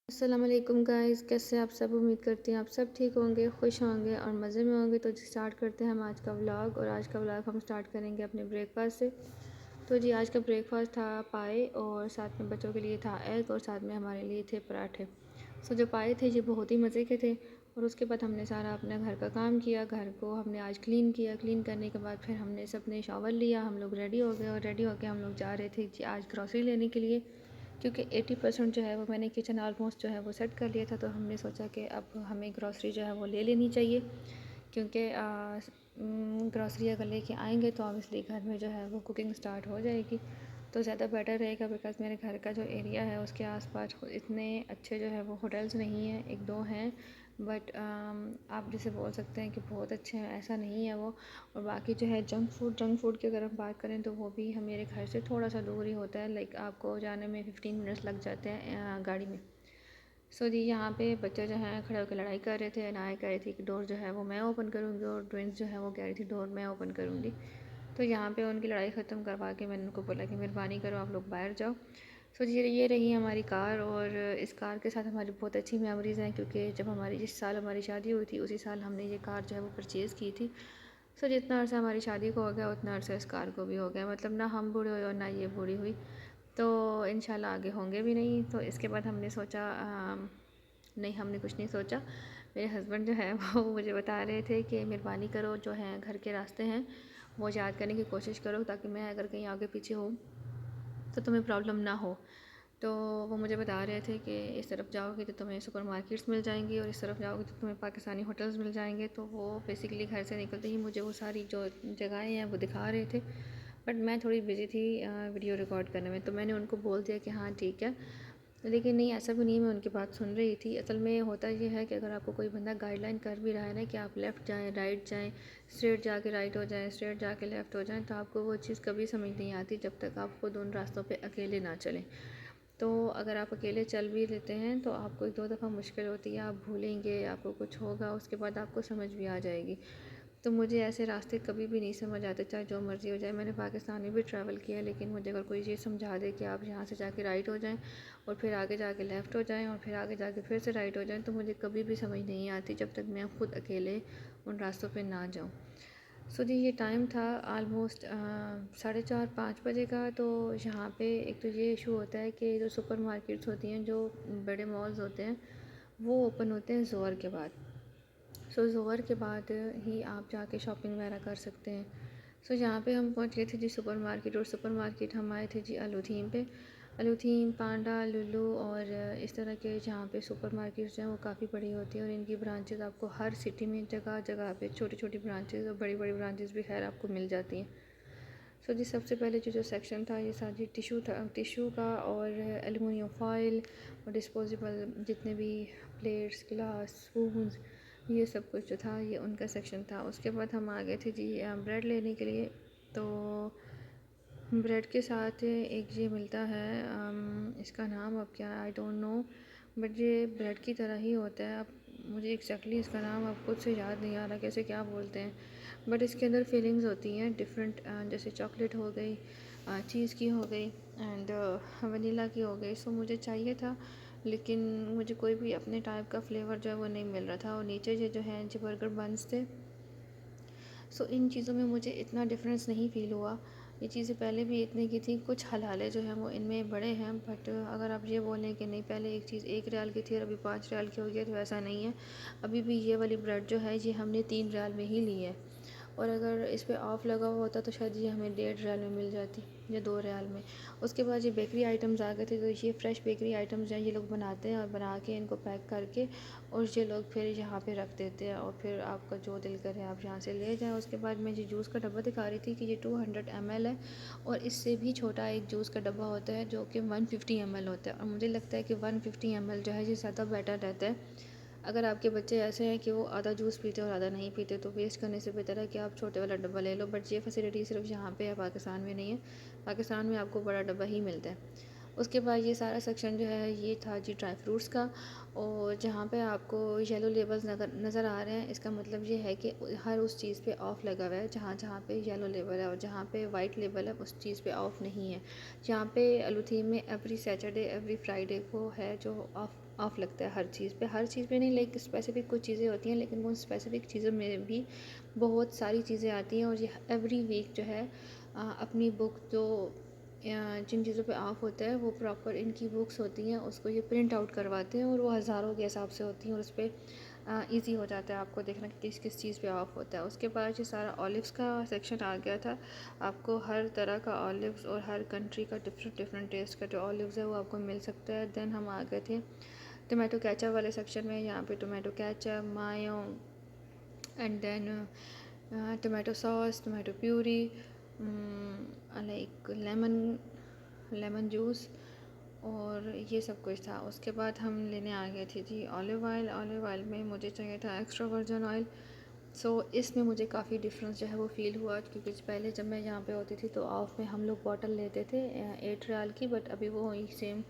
अस्सलाम वालेकुम गाइस, कैसे आप सब। उम्मीद करती हैं आप सब ठीक होंगे, खुश होंगे और मज़े में होंगे। तो स्टार्ट करते हैं हम आज का व्लॉग। और आज का व्लॉग हम स्टार्ट करेंगे अपने ब्रेकफास्ट से। तो जी आज का ब्रेकफास्ट था पाए और साथ में बच्चों के लिए था एग और साथ में हमारे लिए थे पराठे। सो जो पाए थे जी बहुत ही मज़े के थे। और उसके बाद हमने सारा अपना घर का काम किया, घर को हमने आज क्लीन किया। क्लीन करने के बाद फिर हमने सबने शावर लिया, हम लोग रेडी हो गए और रेडी होकर हम लोग जा रहे थे जी आज ग्रॉसरी लेने के लिए। क्योंकि 80% जो है वो मैंने किचन ऑलमोस्ट जो है वो सेट कर लिया था। तो हमने सोचा कि अब हमें ग्रॉसरी जो है वो ले लेनी चाहिए, क्योंकि ग्रॉसरी अगर लेके आएंगे तो ऑब्वियसली घर में जो है वो कुकिंग स्टार्ट हो जाएगी तो ज़्यादा बेटर रहेगा। बिकॉज़ मेरे घर का जो एरिया है उसके आसपास इतने अच्छे जो है वो होटल्स नहीं हैं, एक दो हैं बट आप जैसे बोल सकते हैं कि बहुत अच्छे हैं, ऐसा नहीं है वो। और बाकी जो है जंक फूड की अगर हम बात करें तो वो भी हम मेरे घर से थोड़ा सा दूर ही होता है। लाइक आपको जाने में 15 मिनट्स लग जाते हैं गाड़ी में। सो जी यहाँ पे बच्चे जो हैं खड़े होकर लड़ाई कर रहे थे। नाया कह रही थी कि डोर जो है वो मैं ओपन करूँगी और ट्विंस जो है वो कह रही थी डोर मैं ओपन करूँगी। तो यहाँ पे उनकी लड़ाई ख़त्म करवा के मैंने उनको बोला कि मेहरबानी करो आप लोग बाहर जाओ। सो जी ये रही हमारी कार। और इस कार के साथ हमारी बहुत अच्छी मेमोरीज़ हैं, क्योंकि जब हमारी जिस साल हमारी शादी हुई थी उसी साल हमने ये कार जो है वो परचेज़ की थी। सो जितना अर्सा हमारी शादी को हो गया उतना अर्सा इस कार को भी हो गया। मतलब ना हम बूढ़े हुए और ना ये बूढ़ी हुई, तो इंशाल्लाह आगे होंगे भी नहीं। तो इसके बाद हमने सोचा नहीं, हमने कुछ नहीं सोचा। मेरे हस्बैंड जो है वो मुझे बता रहे थे कि मेहरबानी करो जो है घर के रास्ते हैं वो याद करने की कोशिश करो, ताकि मैं अगर कहीं आगे पीछे हूँ तो तुम्हें प्रॉब्लम ना हो। तो वो मुझे बता रहे थे कि इस तरफ जाओगे तो तुम्हें सुपर मार्केट्स मिल जाएंगी और इस तरफ जाओगे तो तुम्हें पाकिस्तानी होटल्स मिल जाएंगे। तो वो बेसिकली घर से निकलते ही मुझे वो सारी जो जगहें हैं वो दिखा रहे थे। बट मैं थोड़ी बिजी थी वीडियो रिकॉर्ड करने में, तो मैंने उनको बोल दिया कि हाँ ठीक है। लेकिन नहीं, ऐसा भी नहीं, मैं उनकी बात सुन रही थी। असल में होता ये है कि अगर आपको कोई बंदा गाइडलाइन कर भी रहा है ना कि आप लेफ़्ट जाएं, राइट जाएं, स्ट्रेट जाके राइट हो जाएं, स्ट्रेट जाके लेफ़्ट हो जाएं, तो आपको वो चीज़ कभी समझ नहीं आती जब तक आप खुद उन रास्तों पे अकेले ना चलें। तो अगर आप अकेले चल भी लेते हैं तो आपको एक दो दफ़ा मुश्किल होती है, आप भूलेंगे, आपको कुछ होगा, उसके बाद आपको समझ भी आ जाएगी। तो मुझे ऐसे रास्ते कभी भी नहीं समझ आते, चाहे जो मर्ज़ी हो जाए। मैंने पाकिस्तान में भी ट्रैवल किया, लेकिन मुझे अगर कोई चीज़ समझा दे कि आप यहाँ से जाके राइट हो जाएं और फिर आगे जाके लेफ़्ट हो जाएं और फिर आगे जाके फिर से राइट हो जाएं, तो मुझे कभी भी समझ नहीं आती जब तक मैं खुद अकेले उन रास्तों पे ना जाऊँ। सो जी ये टाइम था आलमोस्ट 4:30-5 बजे का। तो यहाँ पे एक तो ये इशू होता है कि जो सुपर मार्केट्स होती हैं, जो बड़े मॉल्स होते हैं, वो ओपन होते हैं ज़ोहर के बाद। सो ज़ोहर के बाद ही आप जाके शॉपिंग वगैरह कर सकते हैं। सो यहाँ पे हम पहुँच गए थे जी सुपर मार्केट। और सुपर मार्केट हम आए थे जी अलुथीम पे। अलुथीम, पांडा, लुलु और इस तरह के जहाँ पे सुपर मार्केट्स हैं वो काफ़ी बड़ी होती हैं और इनकी ब्रांचेज़ आपको हर सिटी में जगह जगह पे छोटी छोटी ब्रांचेज़ और बड़ी बड़ी ब्रांचेज़ भी खैर आपको मिल जाती हैं। सो जी सबसे पहले जो सेक्शन था ये सारी टिशू था, टिशू का और एलुमिनियम फॉइल और डिस्पोजेबल जितने भी प्लेट्स, ग्लास, स्पून्स, ये सब कुछ जो था ये उनका सेक्शन था। उसके बाद हम आ गए थे जी ब्रेड लेने के लिए। तो ब्रेड के साथ एक ये मिलता है, इसका नाम अब क्या, आई डोंट नो, बट ये ब्रेड की तरह ही होता है। अब मुझे एग्जैक्टली इसका नाम अब खुद से याद नहीं आ रहा कैसे क्या बोलते हैं, बट इसके अंदर फीलिंग्स होती हैं डिफरेंट, जैसे चॉकलेट हो गई, चीज़ की हो गई एंड वनीला की हो गई। सो मुझे चाहिए था, लेकिन मुझे कोई भी अपने टाइप का फ्लेवर जो है वो नहीं मिल रहा था। और नीचे ये जो है जो बर्गर बन्स थे। सो इन चीज़ों में मुझे इतना डिफरेंस नहीं फ़ील हुआ। ये चीज़ें पहले भी इतने की थी, कुछ हलाले जो हैं वो इनमें बड़े हैं। बट अगर आप ये बोलें कि नहीं पहले एक चीज़ 1 रियाल की थी और अभी 5 रियाल की हो गई है, तो ऐसा नहीं है। अभी भी ये वाली ब्रेड जो है ये हमने 3 रियाल में ही ली है। और अगर इस पे ऑफ़ लगा हुआ होता तो शायद ये हमें 1.5 रियाल में मिल जाती या 2 रियाल में। उसके बाद ये बेकरी आइटम्स आ गए थे। तो ये फ्रेश बेकरी आइटम्स हैं, ये लोग बनाते हैं और बना के इनको पैक करके और ये लोग फिर यहाँ पे रख देते हैं और फिर आपका जो दिल करे आप यहाँ से ले जाएं। उसके बाद मैं ये जूस का डब्बा दिखा रही थी कि ये 200 ml है और इससे भी छोटा एक जूस का डब्बा होता है जो कि 150 ml होता है। और मुझे लगता है कि 150 ml जो है ये ज़्यादा बेटर रहता है। अगर आपके बच्चे ऐसे हैं कि वो आधा जूस पीते और आधा नहीं पीते, तो वेस्ट करने से बेहतर है कि आप छोटे वाला डब्बा ले लो। बट ये फैसिलिटी सिर्फ यहाँ पे है, पाकिस्तान में नहीं है। पाकिस्तान में आपको बड़ा डब्बा ही मिलता है। उसके बाद ये सारा सेक्शन जो है ये था जी ड्राई फ्रूट्स का। और जहाँ पे आपको येलो लेबल्स नज़र आ रहे हैं, इसका मतलब ये है कि हर उस चीज़ पे ऑफ़ लगा हुआ है जहाँ जहाँ पे येलो लेबल है, और जहाँ पे वाइट लेबल है उस चीज़ पे ऑफ़ नहीं है। यहाँ पे अलुथीम में एवरी सैटरडे एवरी फ्राइडे को है जो ऑफ़ ऑफ़ लगता है हर चीज़ पे नहीं, लाइक स्पेसिफ़िक कुछ चीज़ें होती हैं, लेकिन वो स्पेसिफ़िक चीज़ों में भी बहुत सारी चीज़ें आती हैं। और ये एवरी वीक जो है अपनी बुक जो जिन चीज़ों पे ऑफ होता है वो प्रॉपर इनकी बुक्स होती हैं, उसको ये प्रिंट आउट करवाते हैं और वो हज़ारों के हिसाब से होती हैं और उस पर ईज़ी हो जाता है आपको देखना कि किस किस चीज़ पे ऑफ होता है। उसके बाद ये सारा ऑलिव्स का सेक्शन आ गया था। आपको हर तरह का ऑलिव्स और हर कंट्री का डिफरेंट डिफरेंट टेस्ट का जो ऑलिव्स है वो आपको मिल सकता है। देन हम आ गए थे टोमेटो केचप वाले सेक्शन में। यहाँ पे tomato ketchup, mayo, and then tomato sauce, tomato puree, like lemon juice, और ये सब कुछ था। उसके बाद हम लेने आ गए थे जी ऑलिव ऑयल में मुझे चाहिए था एक्स्ट्रा वर्जिन ऑयल। सो इसमें मुझे काफ़ी डिफरेंस जो है वो फ़ील हुआ, क्योंकि पहले जब मैं यहाँ पे होती थी तो ऑफ में हम लोग बॉटल लेते थे 8 रियाल की, बट अभी वो सेम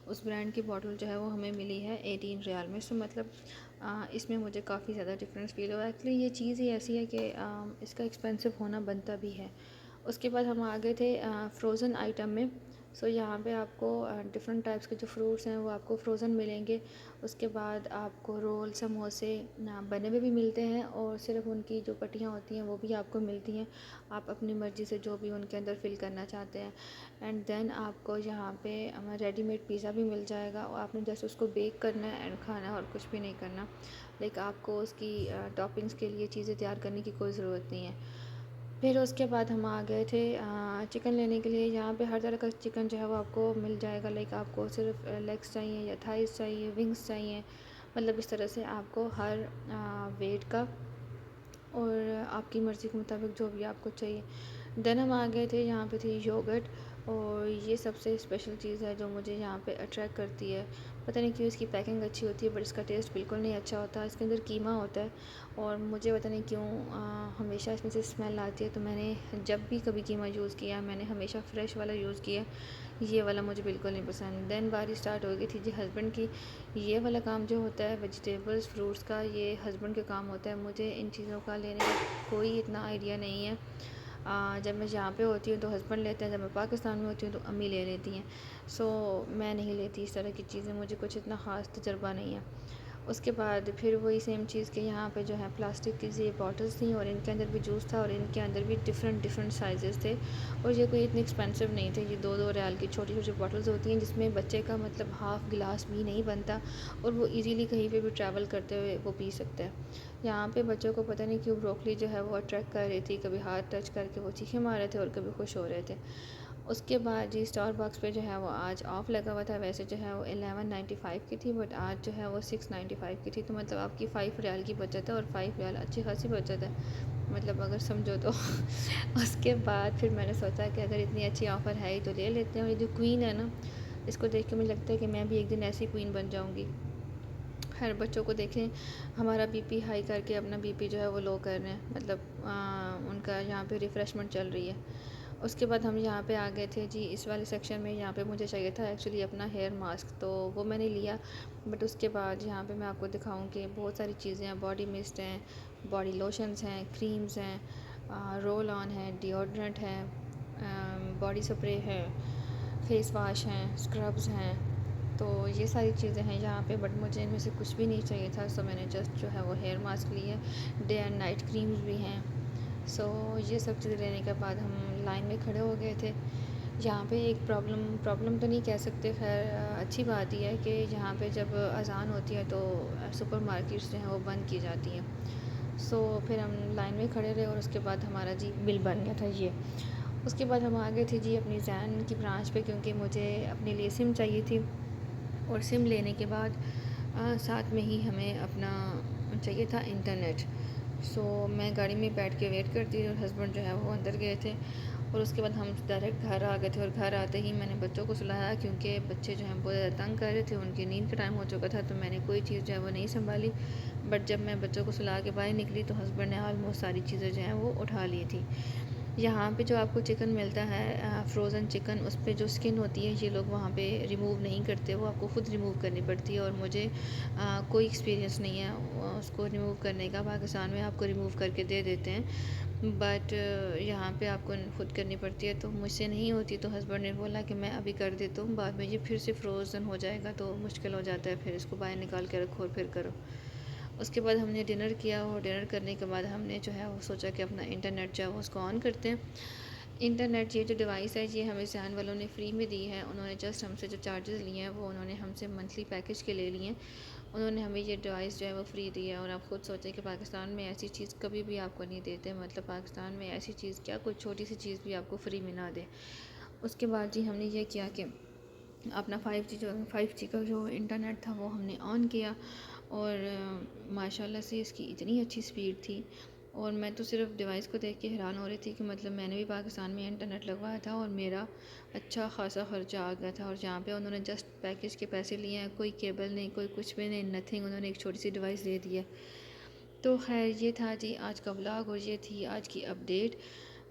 उस ब्रांड की बॉटल जो है वो हमें मिली है 18 रियाल में। सो मतलब इसमें मुझे काफ़ी ज़्यादा डिफरेंस फ़ील हुआ। एक्चुअली ये चीज़ ही ऐसी है कि इसका एक्सपेंसिव होना बनता भी है। उसके बाद हम आ गए थे फ्रोज़न आइटम में। सो यहाँ पे आपको डिफरेंट टाइप्स के जो फ्रूट्स हैं वो आपको फ्रोज़न मिलेंगे। उसके बाद आपको रोल, समोसे बने हुए भी मिलते हैं, और सिर्फ उनकी जो पट्टियाँ होती हैं वो भी आपको मिलती हैं। आप अपनी मर्ज़ी से जो भी उनके अंदर फ़िल करना चाहते हैं। एंड देन आपको यहाँ पे रेडीमेड पिज़्ज़ा भी मिल जाएगा, और आपने जैसे उसको बेक करना है एंड खाना है और कुछ भी नहीं करना। लाइक आपको उसकी टॉपिंग्स के लिए चीज़ें तैयार करने की कोई ज़रूरत नहीं है। फिर उसके बाद हम आ गए थे चिकन लेने के लिए। यहाँ पे हर तरह का चिकन जो है वो आपको मिल जाएगा। लाइक आपको सिर्फ लेग्स चाहिए या थाइस चाहिए, विंग्स चाहिए, मतलब इस तरह से आपको हर वेट का और आपकी मर्ज़ी के मुताबिक जो भी आपको चाहिए। देन हम आ गए थे, यहाँ पे थी योगर्ट, और ये सबसे स्पेशल चीज़ है जो मुझे यहाँ पे अट्रैक्ट करती है। पता नहीं क्यों, इसकी पैकिंग अच्छी होती है बट इसका टेस्ट बिल्कुल नहीं अच्छा होता। इसके अंदर कीमा होता है और मुझे पता नहीं क्यों हमेशा इसमें से स्मेल आती है। तो मैंने जब भी कभी कीमा यूज़ किया मैंने हमेशा फ़्रेश वाला यूज़ किया, ये वाला मुझे बिल्कुल नहीं पसंद। देन बारी स्टार्ट हो गई थी जी हस्बैंड की। ये वाला काम जो होता है वेजिटेबल्स, फ्रूट्स का, ये हस्बैंड का काम होता है। मुझे इन चीज़ों का लेने का कोई इतना आइडिया नहीं है। जब मैं यहाँ पे होती हूँ तो हस्बैंड लेते हैं, जब मैं पाकिस्तान में होती हूँ तो अम्मी ले लेती हैं। सो मैं नहीं लेती इस तरह की चीज़ें, मुझे कुछ इतना ख़ास तजर्बा नहीं है। उसके बाद फिर वही सेम चीज़ के यहाँ पे जो है प्लास्टिक की ये बॉटल्स थी, और इनके अंदर भी जूस था, और इनके अंदर भी डिफरेंट डिफरेंट साइज़ेस थे, और ये कोई इतने एक्सपेंसिव नहीं थे। ये 2-2 रियाल की छोटी छोटी बॉटल्स होती हैं, जिसमें बच्चे का मतलब हाफ़ गिलास भी नहीं बनता, और वो इजीली कहीं पे भी ट्रैवल करते हुए वो पी सकते हैं। यहाँ पे बच्चों को पता नहीं क्यों ब्रोकली जो है वो अट्रैक्ट कर रही थी, कभी हाथ टच करके वो चीखें मार रहे थे और कभी खुश हो रहे थे। उसके बाद जी स्टारबक्स पे जो है वो आज ऑफ़ लगा हुआ था। वैसे जो है वो 11.95 की थी, बट आज जो है वो 6.95 की थी। तो मतलब आपकी 5 रियाल की बचत है, और 5 रियाल अच्छी खासी बचत है, मतलब अगर समझो तो। उसके बाद फिर मैंने सोचा कि अगर इतनी अच्छी ऑफ़र है ही तो ले लेते हैं। और ये जो क्वीन है ना, इसको देख के मुझे लगता है कि मैं भी एक दिन ऐसी क्वीन बन जाऊँगी। हर बच्चों को देखें हमारा बीपी हाई करके अपना बीपी जो है वो लो कर रहे हैं, मतलब उनका यहाँ पे रिफ़्रेशमेंट चल रही है। उसके बाद हम यहाँ पे आ गए थे जी इस वाले सेक्शन में। यहाँ पे मुझे चाहिए था एक्चुअली अपना हेयर मास्क, तो वो मैंने लिया। बट उसके बाद यहाँ पे मैं आपको दिखाऊँ कि बहुत सारी चीज़ें हैं, बॉडी मिस्ट हैं, बॉडी लोशंस हैं, क्रीम्स हैं, रोल ऑन है, डिओड्रेंट है, बॉडी स्प्रे है, फेस वाश हैं, स्क्रब्स हैं। तो ये सारी चीज़ें हैं यहाँ पे, बट मुझे इनमें से कुछ भी नहीं चाहिए था। सो मैंने जस्ट जो है वो हेयर मास्क लिया। डे एंड नाइट क्रीम्स भी हैं। सो ये सब चीज़ें लेने के बाद हम लाइन में खड़े हो गए थे। यहाँ पे एक प्रॉब्लम तो नहीं कह सकते, खैर अच्छी बात ही है कि यहाँ पे जब अज़ान होती है तो सुपर मार्केट्स जो हैं वो बंद की जाती हैं। सो फिर हम लाइन में खड़े रहे, और उसके बाद हमारा जी बिल बन गया था ये। उसके बाद हम आ गए थे जी अपनी जैन की ब्रांच पे, क्योंकि मुझे अपने लिए सिम चाहिए थी, और सिम लेने के बाद साथ में ही हमें अपना चाहिए था इंटरनेट। सो मैं गाड़ी में बैठ के वेट करती थी, और हस्बैंड जो है वो अंदर गए थे, और उसके बाद हम डायरेक्ट घर आ गए थे। और घर आते ही मैंने बच्चों को सुलाया, क्योंकि बच्चे जो हैं बहुत ज़्यादा तंग कर रहे थे, उनकी नींद का टाइम हो चुका था। तो मैंने कोई चीज़ जो है वो नहीं संभाली, बट जब मैं बच्चों को सुला के बाहर निकली तो हस्बैंड ने ऑलमोस्ट सारी चीज़ें जो हैं वो उठा ली थी। यहाँ पे जो आपको चिकन मिलता है फ्रोज़न चिकन, उस पर जो स्किन होती है ये लोग वहाँ पे रिमूव नहीं करते, वो आपको ख़ुद रिमूव करनी पड़ती है, और मुझे कोई एक्सपीरियंस नहीं है उसको रिमूव करने का। पाकिस्तान में आपको रिमूव करके दे देते हैं, बट यहाँ पे आपको खुद करनी पड़ती है, तो मुझसे नहीं होती, तो हस्बैंड ने बोला कि मैं अभी कर देता हूँ, बाद में ये फिर से फ्रोज़न हो जाएगा तो मुश्किल हो जाता है, फिर इसको बाहर निकाल के रखो और फिर करो। उसके बाद हमने डिनर किया और डिनर करने के बाद हमने जो है वो सोचा कि अपना इंटरनेट जो है वो उसको ऑन करते हैं। इंटरनेट ये जो डिवाइस है ये हमें ज़ान वालों ने फ्री में दी है। उन्होंने जस्ट हमसे जो चार्जेस लिए हैं वो उन्होंने हमसे मंथली पैकेज के ले लिए हैं। उन्होंने हमें ये डिवाइस जो है वो फ्री दी है। और आप ख़ुद सोचें कि पाकिस्तान में ऐसी चीज़ कभी भी आपको नहीं देते, मतलब पाकिस्तान में ऐसी चीज़ क्या, कोई छोटी सी चीज़ भी आपको फ्री में ना दे। उसके बाद जी हमने ये किया कि अपना 5G का जो इंटरनेट था वो हमने ऑन किया और माशाल्लाह से इसकी इतनी अच्छी स्पीड थी। और मैं तो सिर्फ डिवाइस को देख के हैरान हो रही थी कि मतलब मैंने भी पाकिस्तान में इंटरनेट लगवाया था और मेरा अच्छा खासा ख़र्चा आ गया था। और जहाँ पे उन्होंने जस्ट पैकेज के पैसे लिए हैं, कोई केबल नहीं, कोई कुछ भी नहीं, नथिंग, उन्होंने एक छोटी सी डिवाइस दे दी है। तो खैर ये था जी आज का व्लॉग और ये थी आज की update.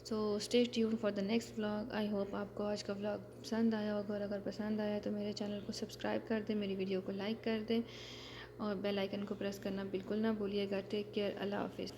So stay tune for the next vlog. I hope आपको आज का व्लॉग पसंद आया होगा, और अगर पसंद आया तो मेरे चैनल को सब्सक्राइब कर दें, मेरी वीडियो को लाइक कर दें और बेल आइकन को प्रेस करना बिल्कुल ना भूलिएगा। टेक केयर, अल्लाह हाफिज़।